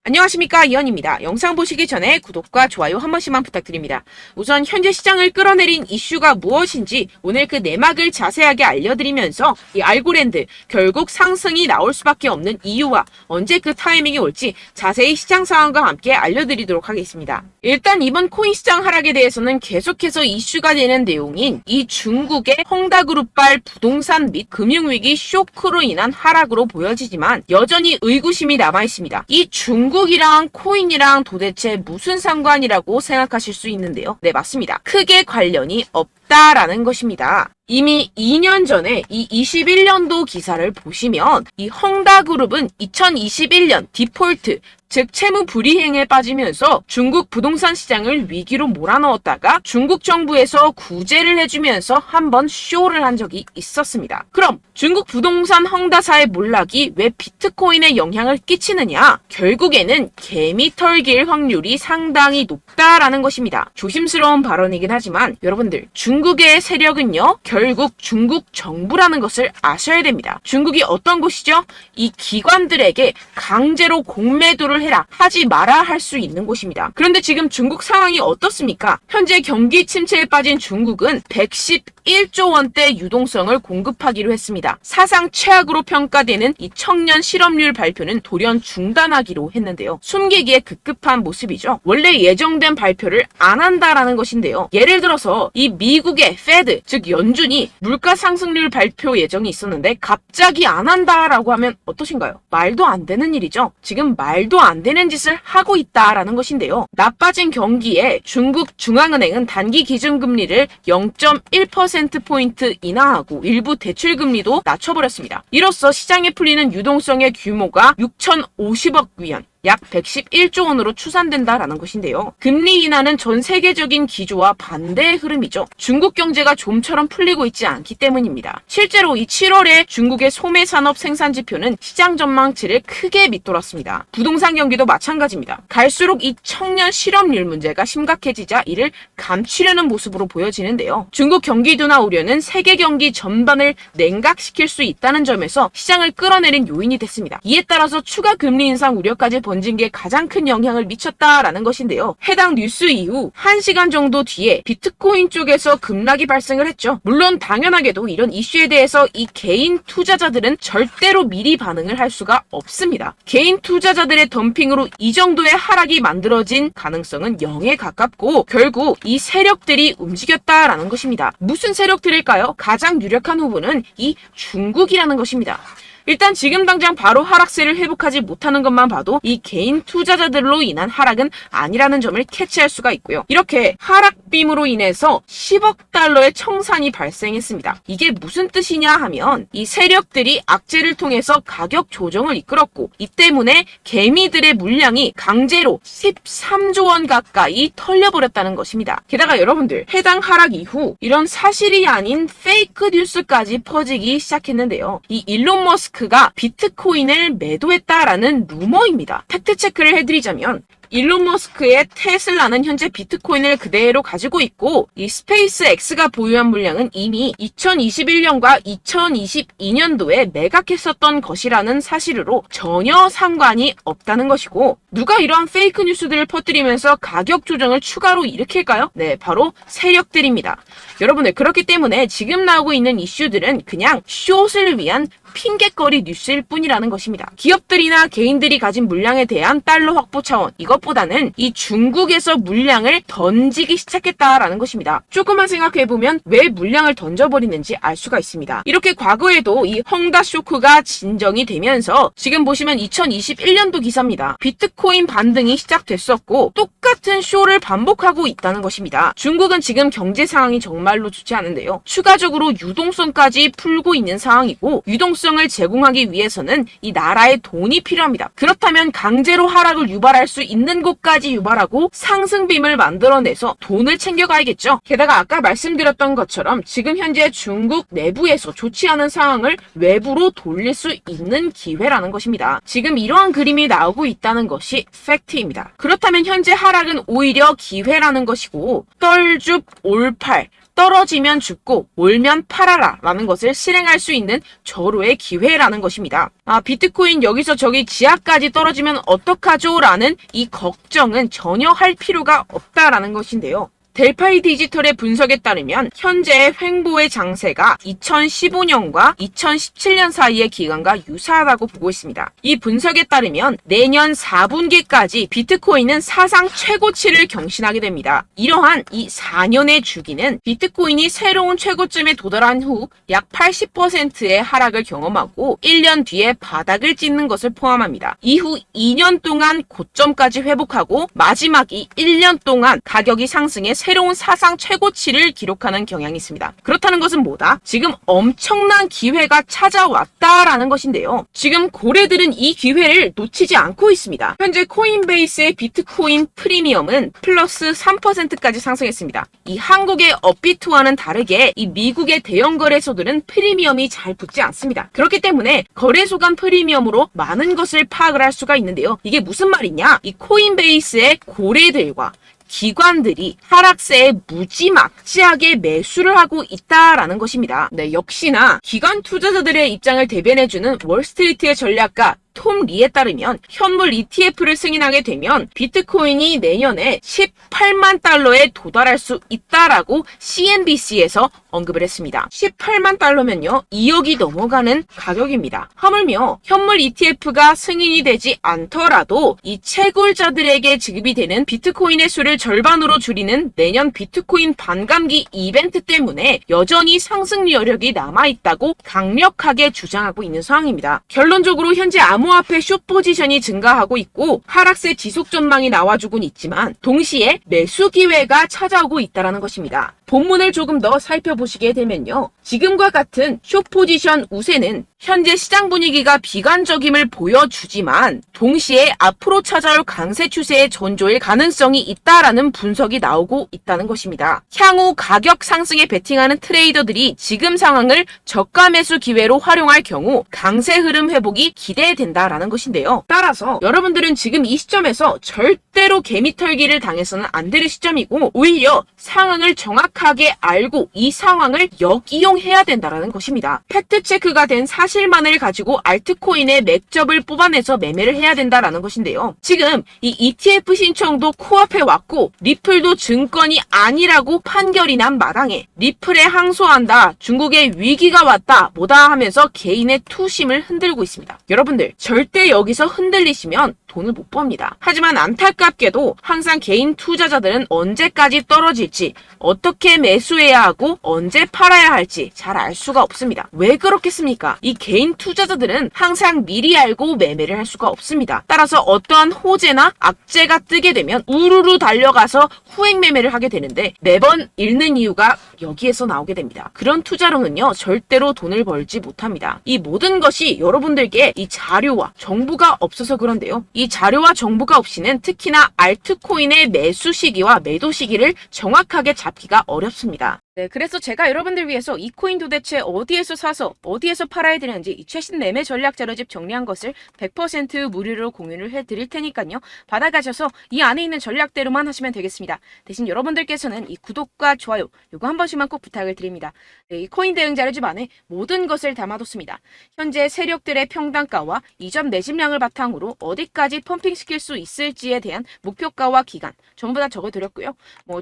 안녕하십니까, 이현입니다. 영상 보시기 전에 구독과 좋아요 한 번씩만 부탁드립니다. 우선 현재 시장을 끌어내린 이슈가 무엇인지 오늘 그 내막을 자세하게 알려드리면서 이 알고랜드 결국 상승이 나올 수밖에 없는 이유와 언제 그 타이밍이 올지 자세히 시장 상황과 함께 알려드리도록 하겠습니다. 일단 이번 코인 시장 하락에 대해서는 계속해서 이슈가 되는 내용인 이 중국의 헝다그룹발 부동산 및 금융위기 쇼크로 인한 하락으로 보여지지만 여전히 의구심이 남아있습니다. 이 중국이랑 코인이랑 도대체 무슨 상관이라고 생각하실 수 있는데요. 네, 맞습니다. 크게 관련이 없다라는 것입니다. 이미 2년 전에 이 21년도 기사를 보시면 이 헝다그룹은 2021년 디폴트, 즉 채무 불이행에 빠지면서 중국 부동산 시장을 위기로 몰아넣었다가 중국 정부에서 구제를 해주면서 한번 쇼를 한 적이 있었습니다. 그럼 중국 부동산 헝다사의 몰락이 왜 비트코인에 영향을 끼치느냐? 결국에는 개미 털길 확률이 상당히 높다라는 것입니다. 조심스러운 발언이긴 하지만 여러분들, 중국의 세력은요, 결국 중국 정부라는 것을 아셔야 됩니다. 중국이 어떤 곳이죠? 이 기관들에게 강제로 공매도를 해라, 하지 마라 할 수 있는 곳입니다. 그런데 지금 중국 상황이 어떻습니까? 현재 경기 침체에 빠진 중국은 111조 원대 유동성을 공급하기로 했습니다. 사상 최악으로 평가되는 이 청년 실업률 발표는 돌연 중단하기로 했는데요. 숨기기에 급급한 모습이죠. 원래 예정된 발표를 안 한다라는 것인데요. 예를 들어서 이 미국의 페드, 즉 연준이 물가 상승률 발표 예정이 있었는데 갑자기 안 한다라고 하면 어떠신가요? 말도 안 되는 일이죠. 지금 말도 안 되는 짓을 하고 있다라는 것인데요. 나빠진 경기에 중국 중앙은행은 단기 기준금리를 0.1%포인트 인하하고 일부 대출금리도 낮춰버렸습니다. 이로써 시장에 풀리는 유동성의 규모가 6,050억 위안, 약 111조 원으로 추산된다라는 것인데요. 금리 인하는 전 세계적인 기조와 반대의 흐름이죠. 중국 경제가 좀처럼 풀리고 있지 않기 때문입니다. 실제로 이 7월에 중국의 소매 산업 생산 지표는 시장 전망치를 크게 밑돌았습니다. 부동산 경기도 마찬가지입니다. 갈수록 이 청년 실업률 문제가 심각해지자 이를 감추려는 모습으로 보여지는데요. 중국 경기 둔화 우려는 세계 경기 전반을 냉각시킬 수 있다는 점에서 시장을 끌어내린 요인이 됐습니다. 이에 따라서 추가 금리 인상 우려까지 번진 게 가장 큰 영향을 미쳤다라는 것인데요. 해당 뉴스 이후 1시간 정도 뒤에 비트코인 쪽에서 급락이 발생을 했죠. 물론 당연하게도 이런 이슈에 대해서 이 개인 투자자들은 절대로 미리 반응을 할 수가 없습니다. 개인 투자자들의 덤핑으로 이 정도의 하락이 만들어진 가능성은 0에 가깝고 결국 이 세력들이 움직였다라는 것입니다. 무슨 세력들일까요? 가장 유력한 후보는 이 중국이라는 것입니다. 일단 지금 당장 바로 하락세를 회복하지 못하는 것만 봐도 이 개인 투자자들로 인한 하락은 아니라는 점을 캐치할 수가 있고요. 이렇게 하락빔으로 인해서 10억 달러의 청산이 발생했습니다. 이게 무슨 뜻이냐 하면 이 세력들이 악재를 통해서 가격 조정을 이끌었고 이 때문에 개미들의 물량이 강제로 13조 원 가까이 털려버렸다는 것입니다. 게다가 여러분들, 해당 하락 이후 이런 사실이 아닌 페이크 뉴스까지 퍼지기 시작했는데요. 이 일론 머스크가 비트코인을 매도했다라는 루머입니다. 팩트 체크를 해드리자면 일론 머스크의 테슬라는 현재 비트코인을 그대로 가지고 있고 이 스페이스 X가 보유한 물량은 이미 2021년과 2022년도에 매각했었던 것이라는 사실로 전혀 상관이 없다는 것이고, 누가 이러한 페이크 뉴스들을 퍼뜨리면서 가격 조정을 추가로 일으킬까요? 네, 바로 세력들입니다. 여러분들, 그렇기 때문에 지금 나오고 있는 이슈들은 그냥 숏을 위한 핑계거리 뉴스일 뿐이라는 것입니다. 기업들이나 개인들이 가진 물량에 대한 달러 확보 차원, 이것보다는 이 중국에서 물량을 던지기 시작했다라는 것입니다. 조금만 생각해보면 왜 물량을 던져버리는지 알 수가 있습니다. 이렇게 과거에도 이 헝다 쇼크가 진정이 되면서 지금 보시면 2021년도 기사입니다. 비트코인 반등이 시작됐었고 똑같은 쇼를 반복하고 있다는 것입니다. 중국은 지금 경제 상황이 정말로 좋지 않은데요. 추가적으로 유동성까지 풀고 있는 상황이고, 유동성을 제공하기 위해서는 이 나라의 돈이 필요합니다. 그렇다면 강제로 하락을 유발할 수 있는 곳까지 유발하고 상승빔을 만들어내서 돈을 챙겨가야겠죠. 게다가 아까 말씀드렸던 것처럼 지금 현재 중국 내부에서 좋지 않은 상황을 외부로 돌릴 수 있는 기회라는 것입니다. 지금 이러한 그림이 나오고 있다는 것이 팩트입니다. 그렇다면 현재 하락은 오히려 기회라는 것이고, 떨줍 올팔, 떨어지면 죽고 올면 팔아라 라는 것을 실행할 수 있는 절호의 기회라는 것입니다. 비트코인 여기서 저기 지하까지 떨어지면 어떡하죠? 라는 이 걱정은 전혀 할 필요가 없다라는 것인데요. 델파이 디지털의 분석에 따르면 현재의 횡보의 장세가 2015년과 2017년 사이의 기간과 유사하다고 보고 있습니다. 이 분석에 따르면 내년 4분기까지 비트코인은 사상 최고치를 경신하게 됩니다. 이러한 이 4년의 주기는 비트코인이 새로운 최고점에 도달한 후 약 80%의 하락을 경험하고 1년 뒤에 바닥을 찍는 것을 포함합니다. 이후 2년 동안 고점까지 회복하고 마지막 이 1년 동안 가격이 상승해 새로운 사상 최고치를 기록하는 경향이 있습니다. 그렇다는 것은 뭐다? 지금 엄청난 기회가 찾아왔다라는 것인데요. 지금 고래들은 이 기회를 놓치지 않고 있습니다. 현재 코인베이스의 비트코인 프리미엄은 플러스 3%까지 상승했습니다. 이 한국의 업비트와는 다르게 이 미국의 대형 거래소들은 프리미엄이 잘 붙지 않습니다. 그렇기 때문에 거래소 간 프리미엄으로 많은 것을 파악을 할 수가 있는데요. 이게 무슨 말이냐? 이 코인베이스의 고래들과 기관들이 하락세에 무지막지하게 매수를 하고 있다라는 것입니다. 네, 역시나 기관 투자자들의 입장을 대변해주는 월스트리트의 전략가 톰 리에 따르면 현물 ETF를 승인하게 되면 비트코인이 내년에 18만 달러에 도달할 수 있다라고 CNBC에서 언급을 했습니다. 18만 달러면요 2억이 넘어가는 가격입니다. 하물며 현물 ETF가 승인이 되지 않더라도 이 채굴자들에게 지급이 되는 비트코인의 수를 절반으로 줄이는 내년 비트코인 반감기 이벤트 때문에 여전히 상승 여력이 남아있다고 강력하게 주장하고 있는 상황입니다. 결론적으로 현재 암호화폐 숏 포지션이 증가하고 있고 하락세 지속 전망이 나와주곤 있지만 동시에 매수 기회가 찾아오고 있다는 것입니다. 본문을 조금 더 살펴보시게 되면요. 지금과 같은 숏 포지션 우세는 현재 시장 분위기가 비관적임을 보여주지만 동시에 앞으로 찾아올 강세 추세의 전조일 가능성이 있다라는 분석이 나오고 있다는 것입니다. 향후 가격 상승에 베팅하는 트레이더들이 지금 상황을 저가 매수 기회로 활용할 경우 강세 흐름 회복이 기대된다라는 것인데요. 따라서 여러분들은 지금 이 시점에서 절대로 개미털기를 당해서는 안 될 시점이고 오히려 상황을 정확하게 알고 이 상황을 역이용해야 된다라는 것입니다. 팩트체크가 된 사실만을 가지고 알트코인의 맥접을 뽑아내서 매매를 해야 된다라는 것인데요. 지금 이 ETF 신청도 코앞에 왔고 리플도 증권이 아니라고 판결이 난 마당에 리플에 항소한다, 중국의 위기가 왔다 뭐다 하면서 개인의 투심을 흔들고 있습니다. 여러분들 절대 여기서 흔들리시면 돈을 못 법니다. 하지만 안타깝게도 항상 개인 투자자들은 언제까지 떨어질지, 어떻게 매수해야 하고 언제 팔아야 할지 잘 알 수가 없습니다. 왜 그렇겠습니까? 이 개인 투자자들은 항상 미리 알고 매매를 할 수가 없습니다. 따라서 어떠한 호재나 악재가 뜨게 되면 우르르 달려가서 후행 매매를 하게 되는데 매번 잃는 이유가 여기에서 나오게 됩니다. 그런 투자로는요 절대로 돈을 벌지 못합니다. 이 모든 것이 여러분들께 이 자료와 정보가 없어서 그런데요. 이 자료와 정보가 없이는 특히나 알트코인의 매수 시기와 매도 시기를 정확하게 잡기가 어렵습니다. 네, 그래서 제가 여러분들 위해서 이 코인 도대체 어디에서 사서 어디에서 팔아야 되는지 이 최신 매매 전략 자료집 정리한 것을 100% 무료로 공유를 해드릴 테니까요. 받아가셔서 이 안에 있는 전략대로만 하시면 되겠습니다. 대신 여러분들께서는 이 구독과 좋아요 요거 한 번씩만 꼭 부탁을 드립니다. 네, 이 코인 대응 자료집 안에 모든 것을 담아뒀습니다. 현재 세력들의 평단가와 이점 내집량을 바탕으로 어디까지 펌핑시킬 수 있을지에 대한 목표가와 기간 전부 다 적어드렸고요.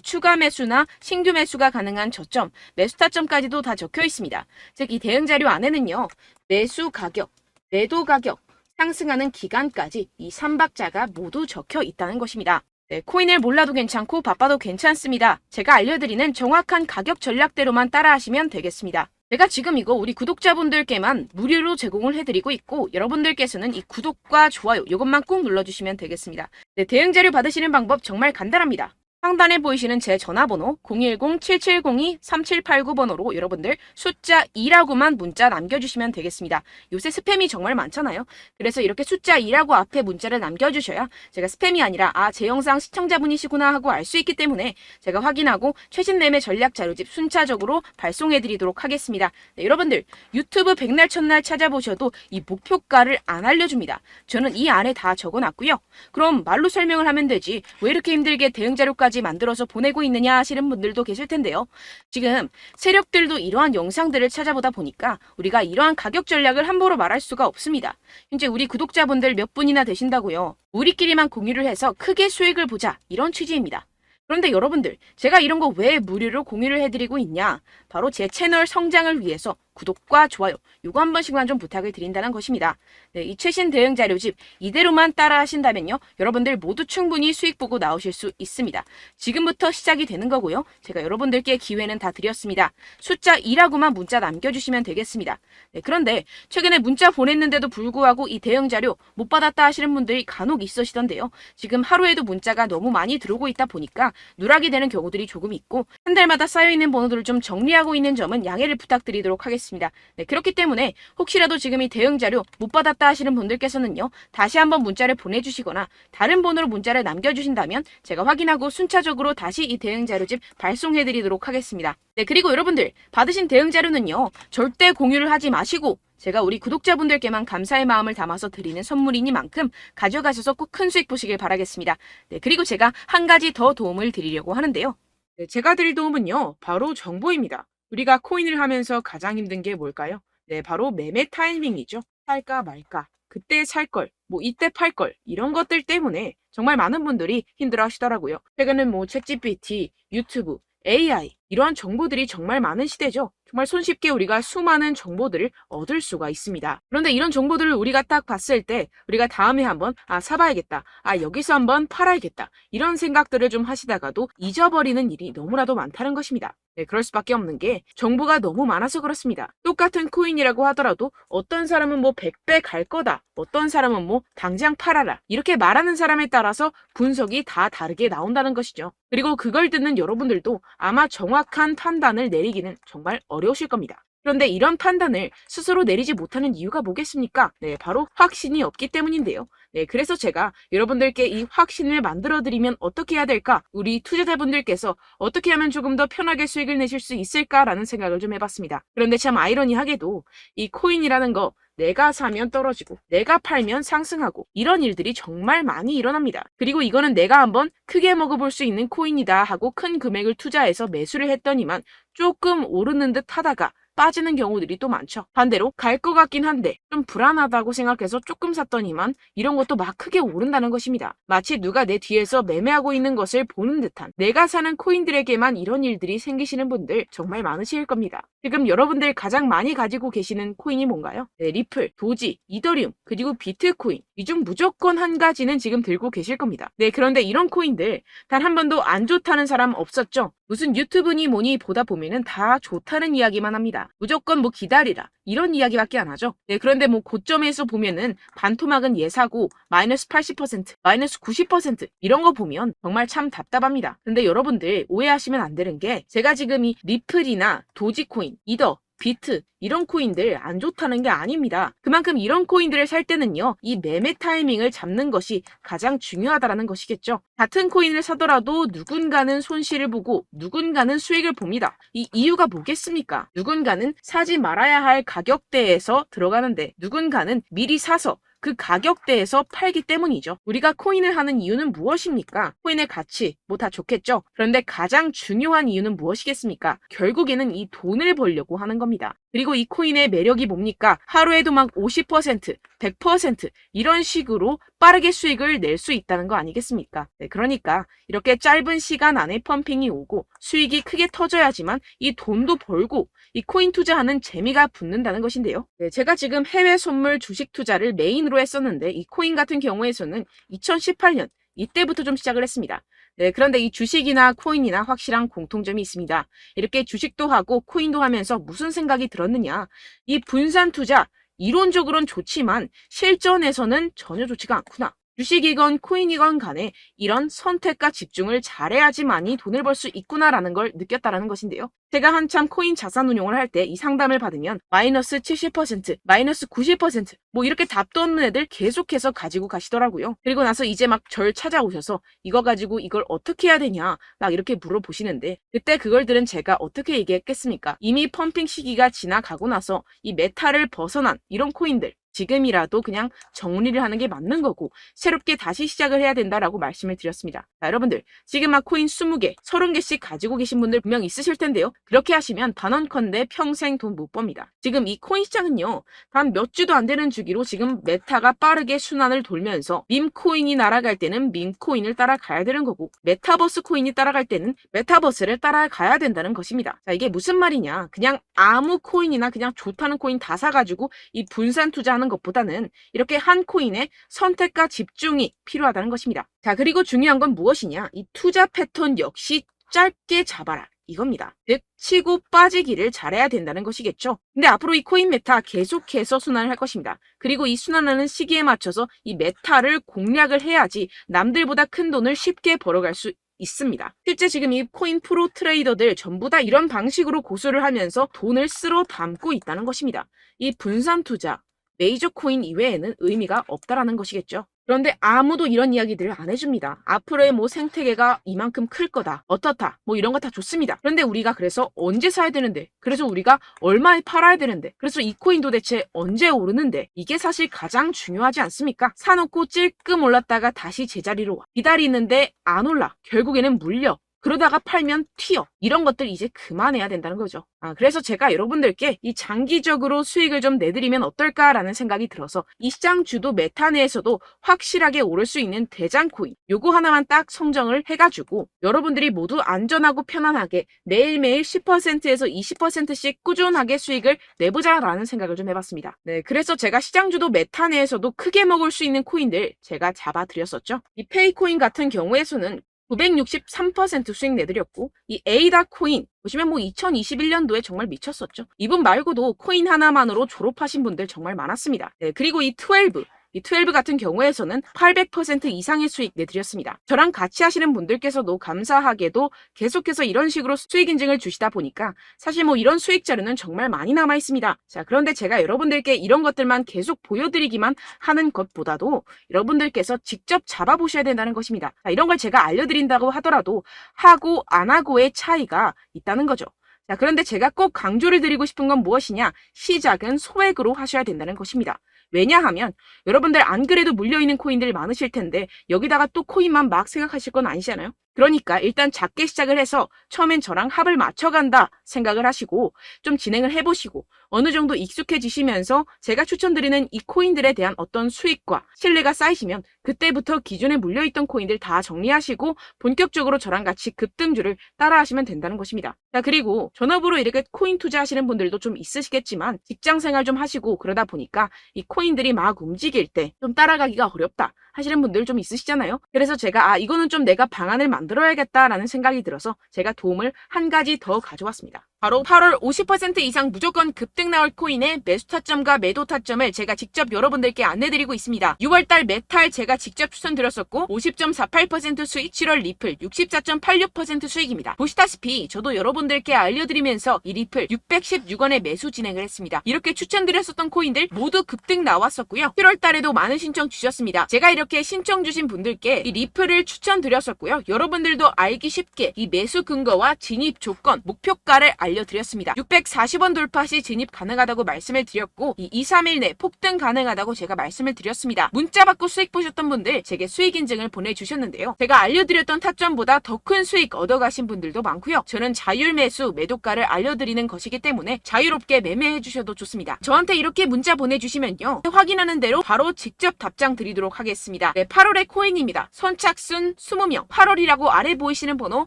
추가 매수나 신규 매수가 가능한 저점, 매수 타점까지도 다 적혀 있습니다. 즉 이 대응 자료 안에는요. 매수 가격, 매도 가격, 상승하는 기간까지 이 3박자가 모두 적혀 있다는 것입니다. 네, 코인을 몰라도 괜찮고 바빠도 괜찮습니다. 제가 알려드리는 정확한 가격 전략대로만 따라하시면 되겠습니다. 제가 지금 이거 우리 구독자분들께만 무료로 제공을 해드리고 있고 여러분들께서는 이 구독과 좋아요 이것만 꼭 눌러주시면 되겠습니다. 네, 대응 자료 받으시는 방법 정말 간단합니다. 상단에 보이시는 제 전화번호 010-7702-3789번호로 여러분들 숫자 2라고만 문자 남겨주시면 되겠습니다. 요새 스팸이 정말 많잖아요. 그래서 이렇게 숫자 2라고 앞에 문자를 남겨주셔야 제가 스팸이 아니라 제 영상 시청자분이시구나 하고 알 수 있기 때문에 제가 확인하고 최신 매매 전략 자료집 순차적으로 발송해드리도록 하겠습니다. 네, 여러분들 유튜브 백날 첫날 찾아보셔도 이 목표가를 안 알려줍니다. 저는 이 안에 다 적어놨고요. 그럼 말로 설명을 하면 되지 왜 이렇게 힘들게 대응 자료까지 정보까지 만들어서 보내고 있느냐 하시는 분들도 계실 텐데요. 지금 세력들도 이러한 영상들을 찾아보다 보니까 우리가 이러한 가격 전략을 함부로 말할 수가 없습니다. 현재 우리 구독자분들 몇 분이나 되신다고요. 우리끼리만 공유를 해서 크게 수익을 보자, 이런 취지입니다. 그런데 여러분들, 제가 이런 거 왜 무료로 공유를 해드리고 있냐? 바로 제 채널 성장을 위해서 구독과 좋아요, 요거 한 번씩만 좀 부탁을 드린다는 것입니다. 네, 이 최신 대응 자료집 이대로만 따라 하신다면요, 여러분들 모두 충분히 수익 보고 나오실 수 있습니다. 지금부터 시작이 되는 거고요. 제가 여러분들께 기회는 다 드렸습니다. 숫자 2라고만 문자 남겨주시면 되겠습니다. 네, 그런데 최근에 문자 보냈는데도 불구하고 이 대응 자료 못 받았다 하시는 분들이 간혹 있으시던데요. 지금 하루에도 문자가 너무 많이 들어오고 있다 보니까 누락이 되는 경우들이 조금 있고, 한 달마다 쌓여있는 번호들을 좀 정리하고 있는 점은 양해를 부탁드리도록 하겠습니다. 네, 그렇기 때문에 혹시라도 지금 이 대응 자료 못 받았다 하시는 분들께서는요, 다시 한번 문자를 보내주시거나 다른 번호로 문자를 남겨주신다면 제가 확인하고 순차적으로 다시 이 대응 자료집 발송해드리도록 하겠습니다. 네, 그리고 여러분들 받으신 대응 자료는요, 절대 공유를 하지 마시고 제가 우리 구독자분들께만 감사의 마음을 담아서 드리는 선물이니만큼 가져가셔서 꼭 큰 수익 보시길 바라겠습니다. 네, 그리고 제가 한 가지 더 도움을 드리려고 하는데요. 네, 제가 드릴 도움은요, 바로 정보입니다. 우리가 코인을 하면서 가장 힘든 게 뭘까요? 네, 바로 매매 타이밍이죠. 살까 말까, 그때 살 걸, 뭐 이때 팔 걸, 이런 것들 때문에 정말 많은 분들이 힘들어 하시더라고요. 최근은 뭐 챗GPT, 유튜브, AI, 이러한 정보들이 정말 많은 시대죠. 정말 손쉽게 우리가 수많은 정보들을 얻을 수가 있습니다. 그런데 이런 정보들을 우리가 딱 봤을 때 우리가 다음에 한번 사봐야겠다, 여기서 한번 팔아야겠다, 이런 생각들을 좀 하시다가도 잊어버리는 일이 너무나도 많다는 것입니다. 네, 그럴 수밖에 없는 게 정보가 너무 많아서 그렇습니다. 똑같은 코인이라고 하더라도 어떤 사람은 뭐 100배 갈 거다, 어떤 사람은 뭐 당장 팔아라, 이렇게 말하는 사람에 따라서 분석이 다 다르게 나온다는 것이죠. 그리고 그걸 듣는 여러분들도 아마 정확한 판단을 내리기는 정말 어려우실 겁니다. 그런데 이런 판단을 스스로 내리지 못하는 이유가 뭐겠습니까? 네, 바로 확신이 없기 때문인데요. 네, 그래서 제가 여러분들께 이 확신을 만들어드리면 어떻게 해야 될까? 우리 투자자분들께서 어떻게 하면 조금 더 편하게 수익을 내실 수 있을까라는 생각을 좀 해봤습니다. 그런데 참 아이러니하게도 이 코인이라는 거, 내가 사면 떨어지고 내가 팔면 상승하고, 이런 일들이 정말 많이 일어납니다. 그리고 이거는 내가 한번 크게 먹어볼 수 있는 코인이다 하고 큰 금액을 투자해서 매수를 했더니만 조금 오르는 듯 하다가 빠지는 경우들이 또 많죠. 반대로 갈 것 같긴 한데 좀 불안하다고 생각해서 조금 샀더니만 이런 것도 막 크게 오른다는 것입니다. 마치 누가 내 뒤에서 매매하고 있는 것을 보는 듯한, 내가 사는 코인들에게만 이런 일들이 생기시는 분들 정말 많으실 겁니다. 지금 여러분들 가장 많이 가지고 계시는 코인이 뭔가요? 네, 리플, 도지, 이더리움, 그리고 비트코인, 이 중 무조건 한 가지는 지금 들고 계실 겁니다. 네, 그런데 이런 코인들 단 한 번도 안 좋다는 사람 없었죠? 무슨 유튜브니 뭐니 보다 보면은 다 좋다는 이야기만 합니다. 무조건 뭐 기다리라, 이런 이야기밖에 안 하죠. 네, 그런데 뭐 고점에서 보면은 반토막은 예사고 마이너스 80%, 마이너스 90% 이런 거 보면 정말 참 답답합니다. 근데 여러분들 오해하시면 안 되는 게, 제가 지금 이 리플이나 도지코인, 이더, 비트, 이런 코인들 안 좋다는 게 아닙니다. 그만큼 이런 코인들을 살 때는요, 이 매매 타이밍을 잡는 것이 가장 중요하다는 것이겠죠. 같은 코인을 사더라도 누군가는 손실을 보고 누군가는 수익을 봅니다. 이 이유가 뭐겠습니까? 누군가는 사지 말아야 할 가격대에서 들어가는데 누군가는 미리 사서 그 가격대에서 팔기 때문이죠. 우리가 코인을 하는 이유는 무엇입니까? 코인의 가치, 뭐 다 좋겠죠. 그런데 가장 중요한 이유는 무엇이겠습니까? 결국에는 이 돈을 벌려고 하는 겁니다. 그리고 이 코인의 매력이 뭡니까? 하루에도 막 50%, 100% 이런 식으로 빠르게 수익을 낼 수 있다는 거 아니겠습니까? 네, 그러니까 이렇게 짧은 시간 안에 펌핑이 오고 수익이 크게 터져야지만 이 돈도 벌고 이 코인 투자하는 재미가 붙는다는 것인데요. 네, 제가 지금 해외 선물 주식 투자를 메인으로 했었는데 이 코인 같은 경우에서는 2018년 이때부터 좀 시작을 했습니다. 네, 그런데 이 주식이나 코인이나 확실한 공통점이 있습니다. 이렇게 주식도 하고 코인도 하면서 무슨 생각이 들었느냐? 이 분산 투자, 이론적으로는 좋지만 실전에서는 전혀 좋지가 않구나. 주식이건 코인이건 간에 이런 선택과 집중을 잘해야지만이 돈을 벌 수 있구나라는 걸 느꼈다라는 것인데요. 제가 한참 코인 자산 운용을 할 때 이 상담을 받으면 마이너스 70%, 마이너스 90%, 뭐 이렇게 답도 없는 애들 계속해서 가지고 가시더라고요. 그리고 나서 이제 막 절 찾아오셔서 이거 가지고 이걸 어떻게 해야 되냐 막 이렇게 물어보시는데, 그때 그걸 들은 제가 어떻게 얘기했겠습니까? 이미 펌핑 시기가 지나가고 나서 이 메타를 벗어난 이런 코인들, 지금이라도 그냥 정리를 하는 게 맞는 거고 새롭게 다시 시작을 해야 된다라고 말씀을 드렸습니다. 자, 여러분들 지금 막 코인 20개, 30개씩 가지고 계신 분들 분명 있으실 텐데요. 그렇게 하시면 단언컨대 평생 돈 못 법니다. 지금 이 코인 시장은요. 단 몇 주도 안 되는 주기로 지금 메타가 빠르게 순환을 돌면서 밈코인이 날아갈 때는 밈코인을 따라가야 되는 거고 메타버스 코인이 따라갈 때는 메타버스를 따라가야 된다는 것입니다. 자, 이게 무슨 말이냐. 그냥 아무 코인이나 그냥 좋다는 코인 다 사가지고 이 분산 투자하는 것보다는 이렇게 한 코인에 선택과 집중이 필요하다는 것입니다. 자, 그리고 중요한 건 무엇이냐. 이 투자 패턴 역시 짧게 잡아라. 이겁니다. 즉 치고 빠지기를 잘해야 된다는 것이겠죠. 근데 앞으로 이 코인 메타 계속해서 순환을 할 것입니다. 그리고 이 순환하는 시기에 맞춰서 이 메타를 공략을 해야지 남들보다 큰 돈을 쉽게 벌어갈 수 있습니다. 실제 지금 이 코인 프로 트레이더들 전부 다 이런 방식으로 고수를 하면서 돈을 쓸어 담고 있다는 것입니다. 이 분산 투자, 메이저 코인 이외에는 의미가 없다라는 것이겠죠. 그런데 아무도 이런 이야기들을 안 해줍니다. 앞으로의 뭐 생태계가 이만큼 클 거다. 어떻다. 뭐 이런 거 다 좋습니다. 그런데 우리가 그래서 언제 사야 되는데? 그래서 우리가 얼마에 팔아야 되는데? 그래서 이 코인도 대체 언제 오르는데? 이게 사실 가장 중요하지 않습니까? 사놓고 찔끔 올랐다가 다시 제자리로 와. 기다리는데 안 올라. 결국에는 물려. 그러다가 팔면 튀어. 이런 것들 이제 그만해야 된다는 거죠. 그래서 제가 여러분들께 이 장기적으로 수익을 좀 내드리면 어떨까라는 생각이 들어서 이 시장 주도 메타 내에서도 확실하게 오를 수 있는 대장 코인 요거 하나만 딱 선정을 해가지고 여러분들이 모두 안전하고 편안하게 매일매일 10%에서 20%씩 꾸준하게 수익을 내보자라는 생각을 좀 해봤습니다. 네, 그래서 제가 시장 주도 메타 내에서도 크게 먹을 수 있는 코인들 제가 잡아드렸었죠. 이 페이코인 같은 경우에서는 963% 수익 내드렸고 이 에이다 코인 보시면 뭐 2021년도에 정말 미쳤었죠. 이분 말고도 코인 하나만으로 졸업하신 분들 정말 많았습니다. 네, 그리고 이 12 같은 경우에서는 800% 이상의 수익 내드렸습니다. 저랑 같이 하시는 분들께서도 감사하게도 계속해서 이런 식으로 수익 인증을 주시다 보니까 사실 뭐 이런 수익 자료는 정말 많이 남아 있습니다. 자, 그런데 제가 여러분들께 이런 것들만 계속 보여드리기만 하는 것보다도 여러분들께서 직접 잡아보셔야 된다는 것입니다. 자, 이런 걸 제가 알려드린다고 하더라도 하고 안 하고의 차이가 있다는 거죠. 자, 그런데 제가 꼭 강조를 드리고 싶은 건 무엇이냐? 시작은 소액으로 하셔야 된다는 것입니다. 왜냐하면 여러분들 안 그래도 물려있는 코인들 많으실 텐데 여기다가 또 코인만 막 생각하실 건 아니잖아요. 그러니까 일단 작게 시작을 해서 처음엔 저랑 합을 맞춰간다 생각을 하시고 좀 진행을 해보시고 어느 정도 익숙해지시면서 제가 추천드리는 이 코인들에 대한 어떤 수익과 신뢰가 쌓이시면 그때부터 기존에 물려있던 코인들 다 정리하시고 본격적으로 저랑 같이 급등주를 따라하시면 된다는 것입니다. 자, 그리고 전업으로 이렇게 코인 투자하시는 분들도 좀 있으시겠지만 직장생활 좀 하시고 그러다 보니까 이 코인들이 막 움직일 때 좀 따라가기가 어렵다 하시는 분들 좀 있으시잖아요. 그래서 제가 이거는 좀 내가 방안을 만들어야겠다라는 생각이 들어서 제가 도움을 한 가지 더 가져왔습니다. 바로 8월 50% 이상 무조건 급등 나올 코인의 매수 타점과 매도 타점을 제가 직접 여러분들께 안내드리고 있습니다. 6월달 메탈 제가 직접 추천드렸었고 50.48% 수익, 7월 리플 64.86% 수익입니다. 보시다시피 저도 여러분들께 알려드리면서 이 리플 616원에 매수 진행을 했습니다. 이렇게 추천드렸었던 코인들 모두 급등 나왔었고요. 7월달에도 많은 신청 주셨습니다. 제가 이렇게 신청 주신 분들께 이 리플을 추천드렸었고요. 여러분들도 알기 쉽게 이 매수 근거와 진입 조건, 목표가를 알려드렸습니다. 640원 돌파 시 진입 가능하다고 말씀을 드렸고 이 2-3일 내 폭등 가능하다고 제가 말씀을 드렸습니다. 문자 받고 수익 보셨던 분들 제게 수익 인증을 보내주셨는데요. 제가 알려드렸던 타점보다 더 큰 수익 얻어가신 분들도 많고요. 저는 자율 매수 매도가를 알려드리는 것이기 때문에 자유롭게 매매해 주셔도 좋습니다. 저한테 이렇게 문자 보내주시면요. 확인하는 대로 바로 직접 답장 드리도록 하겠습니다. 네, 8월의 코인입니다. 선착순 20명 8월이라고 아래 보이시는 번호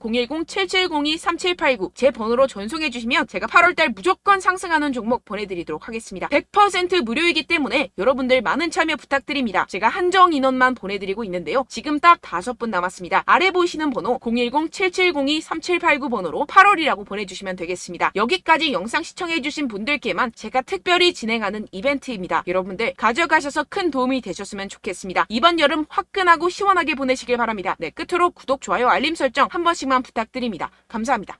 010-7702-3789 제 번호로 전송해 주시면 제가 8월달 무조건 상승하는 종목 보내드리도록 하겠습니다. 100% 무료이기 때문에 여러분들 많은 참여 부탁드립니다. 제가 한정 인원만 보내드리고 있는데요. 지금 딱 5분 남았습니다. 아래 보이시는 번호 010-7702-3789 번호로 8월이라고 보내주시면 되겠습니다. 여기까지 영상 시청해주신 분들께만 제가 특별히 진행하는 이벤트입니다. 여러분들 가져가셔서 큰 도움이 되셨으면 좋겠습니다. 이번 여름 화끈하고 시원하게 보내시길 바랍니다. 네, 끝으로 구독, 좋아요, 알림 설정 한 번씩만 부탁드립니다. 감사합니다.